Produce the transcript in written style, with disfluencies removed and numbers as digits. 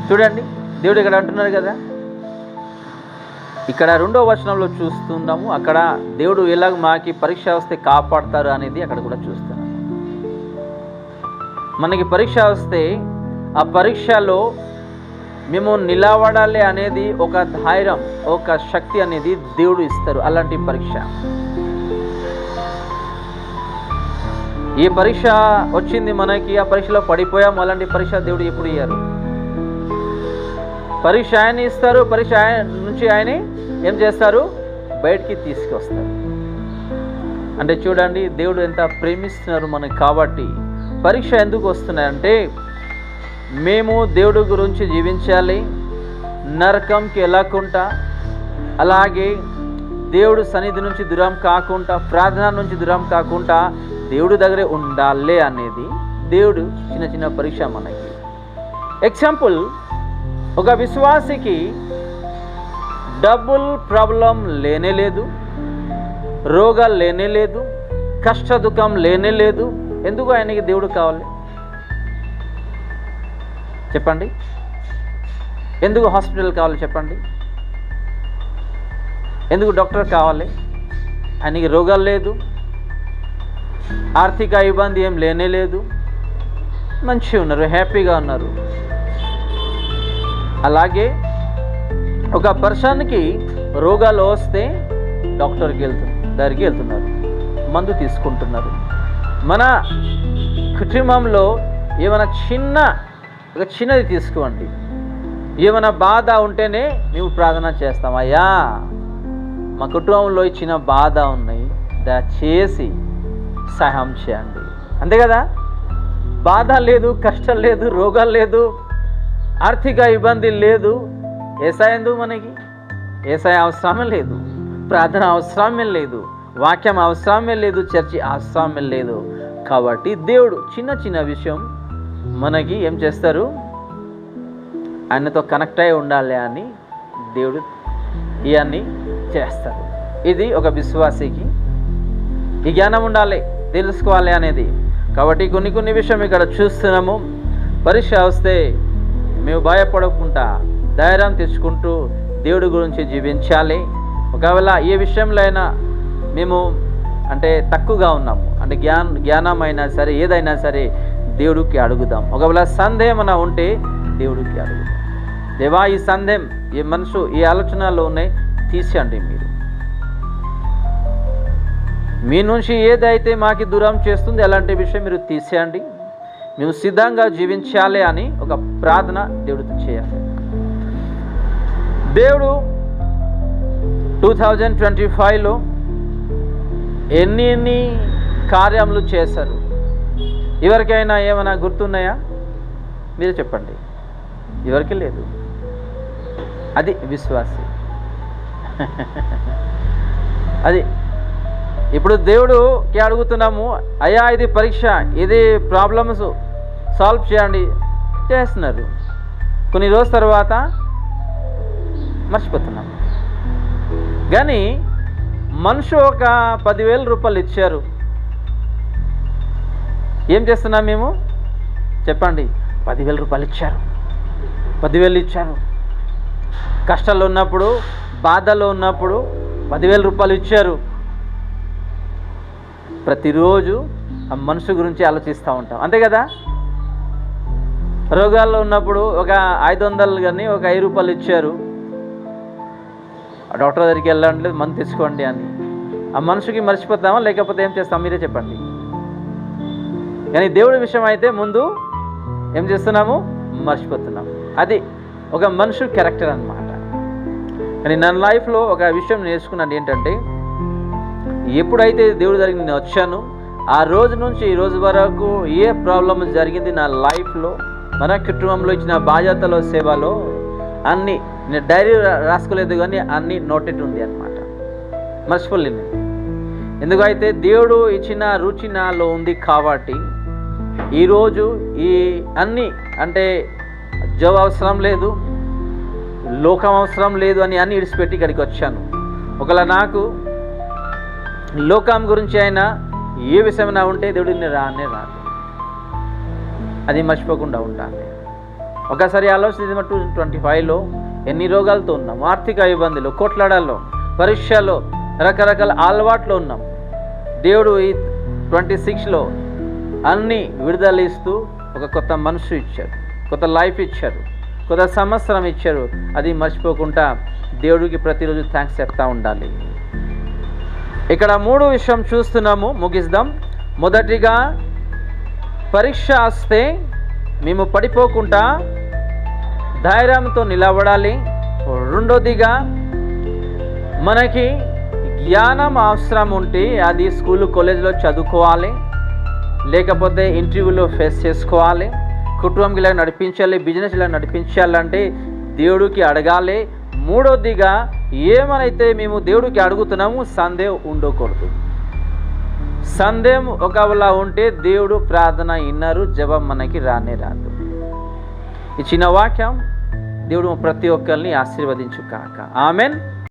చూడండి, దేవుడు ఇక్కడ అంటున్నారు కదా, ఇక్కడ 2వ వచనంలో చూస్తున్నాము. అక్కడ దేవుడు ఎలాగ మాకి పరీక్ష వస్తే కాపాడతారు అనేది అక్కడ కూడా చూస్తున్నాము. మనకి పరీక్ష వస్తే ఆ పరీక్షలో మేము నిలబడాలి అనేది ఒక ధైర్యం, ఒక శక్తి అనేది దేవుడు ఇస్తారు. అలాంటి పరీక్ష, ఈ పరీక్ష వచ్చింది మనకి, ఆ పరీక్షలో పడిపోయాం, అలాంటి పరీక్ష దేవుడు ఎప్పుడు ఇయ్యారు. పరీక్ష ఆయన ఇస్తారు, పరీక్ష ఆయన నుంచి ఆయన ఏం చేస్తారు, బయటికి తీసుకొస్తారు. అంటే చూడండి, దేవుడు ఎంత ప్రేమిస్తున్నారు మనకి. కాబట్టి పరీక్ష ఎందుకు వస్తున్నాయంటే మేము దేవుడి గురించి జీవించాలి, నరకంకి వెళ్ళకుండా, అలాగే దేవుడు సన్నిధి నుంచి దూరం కాకుండా, ప్రార్థన నుంచి దూరం కాకుండా దేవుడి దగ్గరే ఉండాలి అనేది దేవుడు చిన్న చిన్న పరీక్ష మనకి. ఎగ్జాంపుల్, ఒక విశ్వాసికి డబ్బుల్ ప్రాబ్లం లేనే లేదు, రోగాలు లేనే లేదు, కష్ట దుఃఖం లేనే లేదు. ఎందుకు ఆయనకి దేవుడు కావాలి చెప్పండి? ఎందుకు హాస్పిటల్ కావాలి చెప్పండి? ఎందుకు డాక్టర్ కావాలి? ఆయనకి రోగాలు లేదు, ఆర్థిక ఇబ్బంది ఏం లేనే లేదు, మంచిగా ఉన్నారు, హ్యాపీగా ఉన్నారు. అలాగే ఒక పర్సన్కి రోగాలు వస్తే డాక్టర్కి దగ్గరికి వెళ్తున్నారు, మందు తీసుకుంటున్నారు. మన కుటుంబంలో ఏమైనా చిన్నది తీసుకోండి, ఏమైనా బాధ ఉంటేనే మేము ప్రార్థన చేస్తాం, అయ్యా మా కుటుంబంలో చిన్న బాధ ఉన్నాయి, దయచేసి సహాయం చేయండి. అంతే కదా? బాధ లేదు, కష్టం లేదు, రోగాలు లేదు, ఆర్థిక ఇబ్బంది లేదు. ఏసాయ ఎందుకు మనకి? ఏసాయ అవసరమే లేదు, ప్రార్థన అవసరమే లేదు, వాక్యం అవసరమే లేదు, చర్చి అవసరమే లేదు. కాబట్టి దేవుడు చిన్న చిన్న విషయం మనకి ఏం చేస్తారు, ఆయనతో కనెక్ట్ అయి ఉండాలి అని దేవుడు ఇవన్నీ చేస్తారు. ఇది ఒక విశ్వాసికి ఈ జ్ఞానం ఉండాలి, తెలుసుకోవాలి అనేది. కాబట్టి కొన్ని విషయం ఇక్కడ చూస్తున్నాము. పరీక్ష వస్తే మేము భయపడకుండా ధైర్యం తెచ్చుకుంటూ దేవుడి గురించి జీవించాలి. ఒకవేళ ఏ విషయంలో అయినా మేము అంటే తక్కువగా ఉన్నాము అంటే జ్ఞానం అయినా సరే, ఏదైనా సరే దేవుడికి అడుగుదాం. ఒకవేళ సందేహం అలా ఉంటే దేవుడికి అడుగుదాం. దేవా, ఈ సందేహం, ఈ మనసు, ఈ ఆలోచనలో ఉన్నాయి, తీసేయండి. మీ నుంచి ఏదైతే మాకు దూరం చేస్తుంది అలాంటి విషయం మీరు తీసేయండి. మేము సిద్ధంగా జీవించాలి అని ఒక ప్రార్థన దేవుడితో చేయాలి. దేవుడు 2025లో ఎన్ని కార్యములు చేశారు? ఎవరికైనా ఏమైనా గుర్తున్నాయా? మీరు చెప్పండి. ఎవరికి లేదు. అది విశ్వాసి. అది ఇప్పుడు దేవుడికి అడుగుతున్నాము, అయ్యా ఇది పరీక్ష, ఇది ప్రాబ్లమ్స్ సాల్వ్ చేయండి, చేస్తున్నారు. కొన్ని రోజుల తర్వాత మర్చిపోతున్నాము. కానీ మనిషి ఒక 10,000 రూపాయలు ఇచ్చారు, ఏం చేస్తున్నాం మేము చెప్పండి? 10,000 రూపాయలు ఇచ్చారు, 10,000 ఇచ్చారు. కష్టాల్లో ఉన్నప్పుడు, బాధల్లో ఉన్నప్పుడు 10,000 రూపాయలు ఇచ్చారు. ప్రతిరోజు ఆ మనిషి గురించి ఆలోచిస్తూ ఉంటాం, అంతే కదా? రోగాల్లో ఉన్నప్పుడు ఒక 500 కానీ ఒక 5 రూపాయలు ఇచ్చారు, డాక్టర్ దగ్గరికి వెళ్ళండి, మందు తెచ్చుకోండి అని. ఆ మనిషికి మర్చిపోతామా లేకపోతే ఏం చేస్తాం? మీరే చెప్పండి. కానీ దేవుడి విషయం అయితే ముందు ఏం చేస్తున్నాము? మర్చిపోతున్నాము. అది ఒక మనిషి క్యారెక్టర్ అన్నమాట. కానీ నా లైఫ్లో ఒక విషయం నేర్చుకున్నాను ఏంటంటే, ఎప్పుడైతే దేవుడి దగ్గరికి నేను వచ్చాను, ఆ రోజు నుంచి ఈ రోజు వరకు ఏ ప్రాబ్లం జరిగింది నా లైఫ్లో, మన కుటుంబంలో ఇచ్చిన బాధ్యతలో, సేవలో అన్నీ నేను డైరీ రాసుకోలేదు, కానీ అన్నీ నోటెడ్ ఉంది అన్నమాట. మర్చిపోలేను. ఎందుకైతే దేవుడు ఇచ్చిన రుచి నాలో ఉంది కాబట్టి ఈరోజు ఈ అన్నీ అంటే జాబ్ అవసరం లేదు, లోకం అవసరం లేదు అని అన్నీ విడిచిపెట్టి ఇక్కడికి వచ్చాను. ఒకవేళ నాకు లోకం గురించి అయినా ఏ విషయమైనా ఉంటే దేవుడిని రానే రాదు, అది మర్చిపోకుండా ఉంటాను. ఒకసారి ఆలోచించి 2025లో ఎన్ని రోగాలతో ఉన్నాం, ఆర్థిక ఇబ్బందులు, కొట్లాడాల్లో, పరీక్షలో, రకరకాల అలవాట్లు ఉన్నాం. దేవుడు ఈ 26లో అన్నీ విడుదల ఇస్తూ ఒక కొత్త మనసు ఇచ్చారు, కొత్త లైఫ్ ఇచ్చారు, కొత్త సంవత్సరం ఇచ్చారు. అది మర్చిపోకుండా దేవుడికి ప్రతిరోజు థ్యాంక్స్ చెప్తా ఉండాలి. ఇక్కడ 3 విషయం చూస్తున్నాము, ముగిద్దాం. మొదటిగా పరీక్ష వస్తే మేము పడిపోకుండా ధైర్యంతో నిలబడాలి. రెండోదిగా మనకి జ్ఞానం అవసరం ఉంటే అది స్కూల్ కాలేజీలో చదువుకోవాలి, లేకపోతే ఇంటర్వ్యూలో ఫేస్ చేసుకోవాలి. కుటుంబం ఇలా నడిపించాలి, బిజినెస్ ఇలా నడిపించాలంటే దేవుడికి అడగాలి. మూడోదిగా ఏమైతే మేము దేవుడికి అడుగుతున్నాము సందేహం ఉండకూడదు. సందేహం ఒకవేళ ఉంటే దేవుడు ప్రార్థన విన్నారు, జవాబు మనకి రానే రాదు. ఈ చిన్న వాక్యం దేవుడు ప్రతి ఒక్కరిని ఆశీర్వదించు కాక. ఆమెన్.